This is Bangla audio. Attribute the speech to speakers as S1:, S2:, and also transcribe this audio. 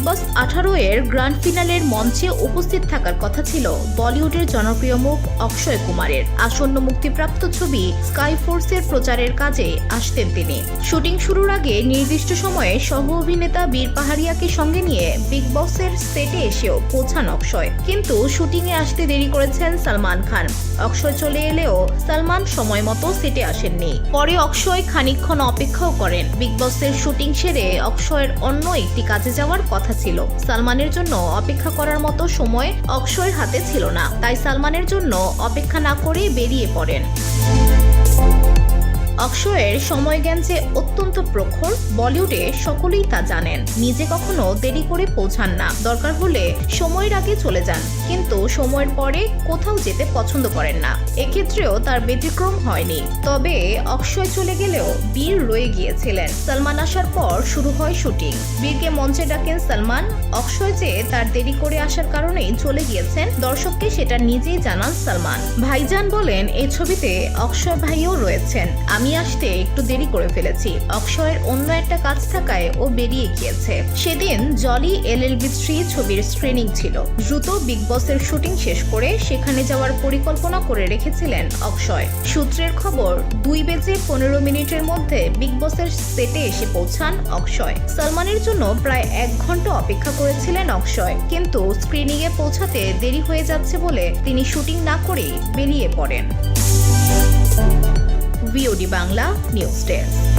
S1: বস 18 এর গ্র্যান্ড ফিনালের মঞ্চে উপস্থিত থাকার কথা ছিল বলিউডের জনপ্রিয় মুখ অক্ষয় কুমারের। আসন্ন মুক্তিপ্রাপ্ত ছবি স্কাই ফোর্সের প্রচারের কাজে আসতেন তিনি। শুটিং শুরুর আগে নির্দিষ্ট সময়ে সহ অভিনেতা বীর পাহাড়িয়াকে সঙ্গে নিয়ে বিগ বসের সেটে এসেও পৌঁছান অক্ষয়, কিন্তু শুটিংয়ে আসতে দেরি করেছেন সালমান খান। অক্ষয় চলে এলেও সালমান সময় মতো সেটে আসেননি। পরে অক্ষয় খানিকক্ষণ অপেক্ষাও করেন। বিগ বসের শুটিং সেরে অক্ষয়ের অন্য একটি কাজে যাওয়ার কথা ছিল। সালমানের জন্য অপেক্ষা করার মতো সময় অক্ষয়ের হাতে ছিল না, তাই সালমানের জন্য অপেক্ষা না করে বেরিয়ে পড়েন। অক্ষয়ের সময়জ্ঞান যে অত্যন্ত প্রখর, বলিউডে সকলেই তা জানেন। নিজে কখনো দেরি করে পৌঁছান না, দরকার হলে সময়ের আগে চলে যান, কিন্তু সময়ের পরে কোথাও যেতে পছন্দ করেন না। এক্ষেত্রেও তার ব্যতিক্রম হয়নি। তবে অক্ষয় চলে গেলেও বীর রয়ে গিয়েছিলেন। সালমান আসার পর শুরু হয় শুটিং। বীরকে মঞ্চে ডাকেন সালমান। অক্ষয় যে তার দেরি করে আসার কারণেই চলে গিয়েছেন, দর্শককে সেটা নিজেই জানান সালমান। ভাইজান বলেন, এই ছবিতে অক্ষয় ভাইও রয়েছেন। আমি আসতে একটু দেরি করে ফেলেছি। অক্ষয়ের অন্য একটা কাজ থাকায় ও বেরিয়ে গিয়েছে। সেদিন জলি LLB 3 ছবির স্ক্রিনিং ছিল। দ্রুত বিগ বসের শুটিং শেষ করে সেখানে যাওয়ার পরিকল্পনা করে রেখেছিলেন অক্ষয়। সূত্রের খবর, 2:15 মধ্যে বিগ বসের সেটে এসে পৌঁছান অক্ষয়। সালমানের জন্য প্রায় 1 ঘন্টা অপেক্ষা করেছিলেন অক্ষয়, কিন্তু স্ক্রিনিংয়ে পৌঁছাতে দেরি হয়ে যাচ্ছে বলে তিনি শুটিং না করেই বেরিয়ে পড়েন। VOD Bangla news desk.